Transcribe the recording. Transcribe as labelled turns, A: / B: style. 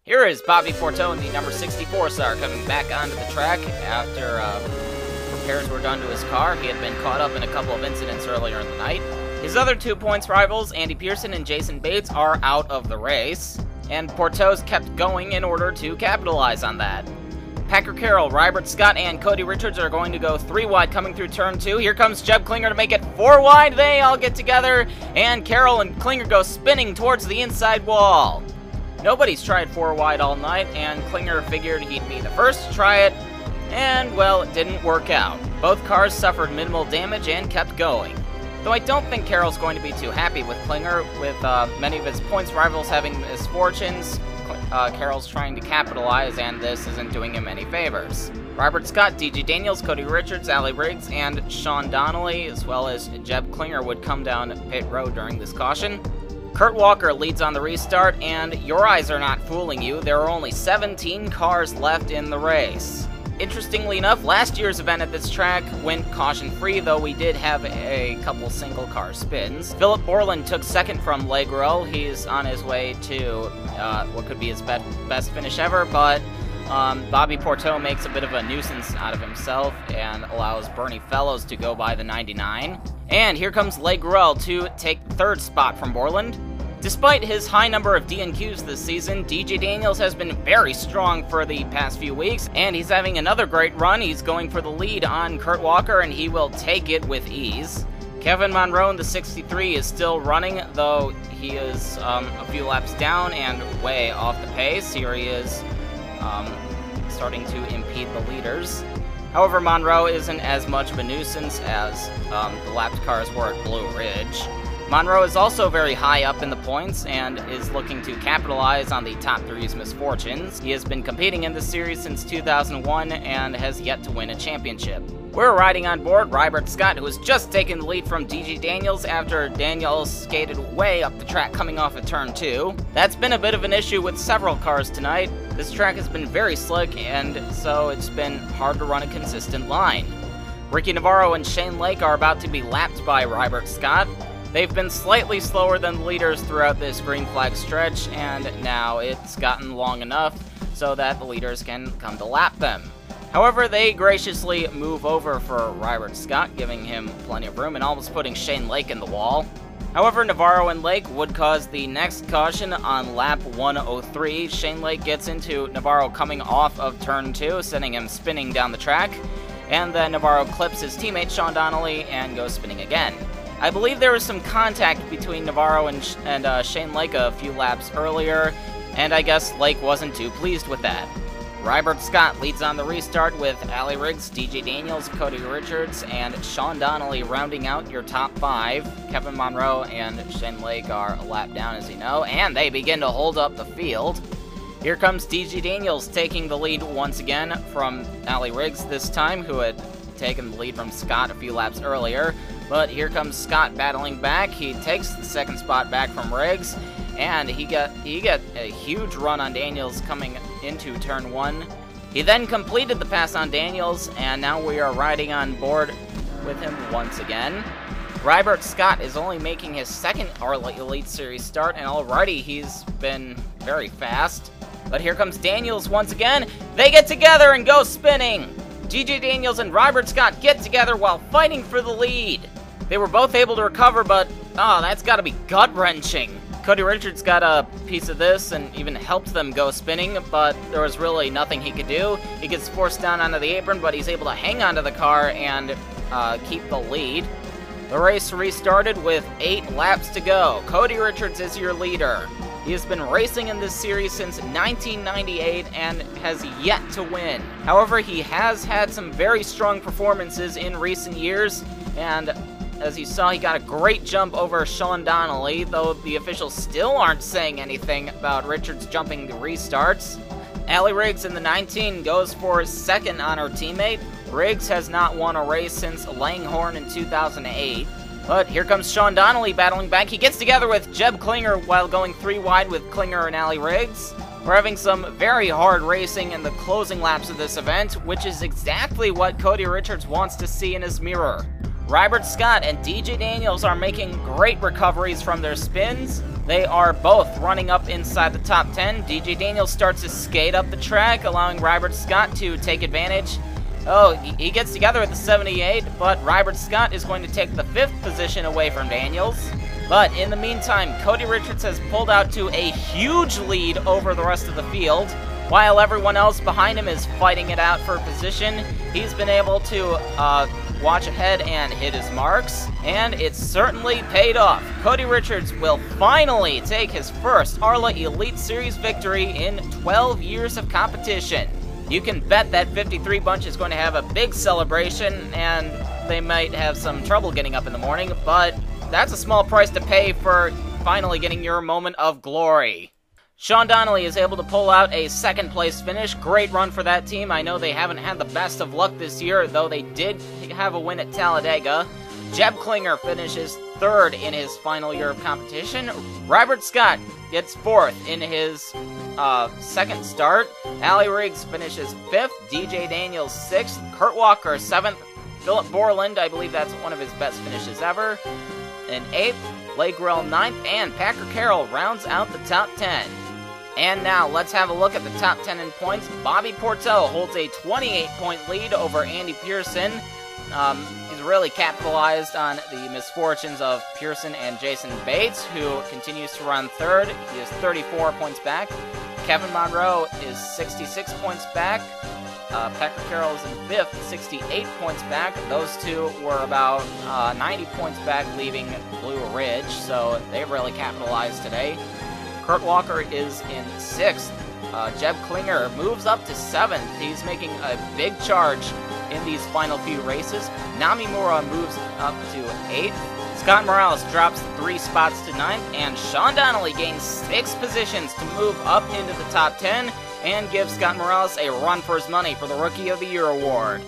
A: Here is Bobby Porto in the number 64 star coming back onto the track after repairs were done to his car. He had been caught up in a couple of incidents earlier in the night. His other 2 points rivals, Andy Pearson and Jason Bates, are out of the race, and Porto's kept going in order to capitalize on that. Packer Carroll, Rybert Scott, and Cody Richards are going to go 3 wide coming through turn 2. Here comes Jeb Klinger to make it 4 wide. They all get together, and Carroll and Klinger go spinning towards the inside wall. Nobody's tried 4 wide all night, and Klinger figured he'd be the first to try it, and, well, it didn't work out. Both cars suffered minimal damage and kept going. Though I don't think Carroll's going to be too happy with Klinger, with many of his points rivals having misfortunes. Carroll's trying to capitalize, and this isn't doing him any favors. Rybert Scott, DJ Daniels, Cody Richards, Ali Riggs, and Sean Donnelly, as well as Jeb Klinger, would come down pit road during this caution. Kurt Walker leads on the restart, and your eyes are not fooling you. There are only 17 cars left in the race. Interestingly enough, last year's event at this track went caution-free, though we did have a couple single-car spins. Philip Borland took second from Legro. He's on his way to what could be his best finish ever, but Bobby Porto makes a bit of a nuisance out of himself and allows Bernie Fellows to go by the 99. And here comes Legro to take third spot from Borland. Despite his high number of DNQs this season, DJ Daniels has been very strong for the past few weeks, and he's having another great run. He's going for the lead on Kurt Walker, and he will take it with ease. Kevin Monroe in the 63 is still running, though he is a few laps down and way off the pace. Here he is starting to impede the leaders. However, Monroe isn't as much of a nuisance as the lapped cars were at Blue Ridge. Monroe is also very high up in the points and is looking to capitalize on the top three's misfortunes. He has been competing in this series since 2001 and has yet to win a championship. We're riding on board Rybert Scott, who has just taken the lead from DJ Daniels after Daniels skated way up the track coming off of turn 2. That's been a bit of an issue with several cars tonight. This track has been very slick, and so it's been hard to run a consistent line. Ricky Navarro and Shane Lake are about to be lapped by Rybert Scott. They've been slightly slower than the leaders throughout this green flag stretch, and now it's gotten long enough so that the leaders can come to lap them. However, they graciously move over for Rybert Scott, giving him plenty of room and almost putting Shane Lake in the wall. However, Navarro and Lake would cause the next caution on lap 103. Shane Lake gets into Navarro coming off of turn 2, sending him spinning down the track, and then Navarro clips his teammate Sean Donnelly and goes spinning again. I believe there was some contact between Navarro and Shane Lake a few laps earlier, and I guess Lake wasn't too pleased with that. Rybert Scott leads on the restart with Ali Riggs, DJ Daniels, Cody Richards, and Sean Donnelly rounding out your top 5. Kevin Monroe and Shane Lake are a lap down, as you know, and they begin to hold up the field. Here comes DJ Daniels taking the lead once again from Ali Riggs this time, who had taken the lead from Scott a few laps earlier. But here comes Scott battling back. He takes the second spot back from Riggs, and he got a huge run on Daniels coming into turn 1. He then completed the pass on Daniels, and now we are riding on board with him once again. Rybert Scott is only making his second ARLA Elite Series start, and already he's been very fast. But here comes Daniels once again. They get together and go spinning. DJ Daniels and Rybert Scott get together while fighting for the lead. They were both able to recover, but that's got to be gut-wrenching. Cody Richards got a piece of this and even helped them go spinning, but there was really nothing he could do. He gets forced down onto the apron, but he's able to hang onto the car and keep the lead. The race restarted with 8 laps to go. Cody Richards is your leader. He has been racing in this series since 1998 and has yet to win. However, he has had some very strong performances in recent years, and as you saw, he got a great jump over Sean Donnelly, though the officials still aren't saying anything about Richards jumping the restarts. Ali Riggs in the 19 goes for his second on her teammate. Riggs has not won a race since Langhorne in 2008. But here comes Sean Donnelly battling back. He gets together with Jeb Klinger while going 3 wide with Klinger and Ali Riggs. We're having some very hard racing in the closing laps of this event, which is exactly what Cody Richards wants to see in his mirror. Rybert Scott and DJ Daniels are making great recoveries from their spins, They are both running up inside the top 10. DJ Daniels starts to skate up the track, allowing Rybert Scott to take advantage. Oh, he gets together with the 78, but Rybert Scott is going to take the 5th position away from Daniels. But in the meantime, Cody Richards has pulled out to a huge lead over the rest of the field. While everyone else behind him is fighting it out for position, he's been able to watch ahead and hit his marks, and it's certainly paid off. Cody Richards will finally take his first ARLA Elite Series victory in 12 years of competition. You can bet that 53 bunch is going to have a big celebration, and they might have some trouble getting up in the morning, but that's a small price to pay for finally getting your moment of glory. Sean Donnelly is able to pull out a 2nd place finish. Great run for that team. I know they haven't had the best of luck this year, though they did have a win at Talladega. Jeb Klinger finishes 3rd in his final year of competition. Rybert Scott gets 4th in his 2nd start. Allie Riggs finishes 5th. DJ Daniels 6th. Kurt Walker 7th. Philip Borland, I believe that's one of his best finishes ever, in 8th. Blake Grell 9th, and Packer Carroll rounds out the top 10. And now, let's have a look at the top 10 in points. Bobby Portel holds a 28-point lead over Andy Pearson. He's really capitalized on the misfortunes of Pearson and Jason Bates, who continues to run 3rd. He is 34 points back. Kevin Monroe is 66 points back. Packer Carroll is in 5th, 68 points back. Those two were about 90 points back, leaving Blue Ridge, so they really capitalized today. Kurt Walker is in 6th. Jeb Klinger moves up to 7th. He's making a big charge in these final few races. Namimura moves up to 8th. Scott Morales drops 3 spots to 9th, and Sean Donnelly gains 6 positions to move up into the top 10 and give Scott Morales a run for his money for the Rookie of the Year award.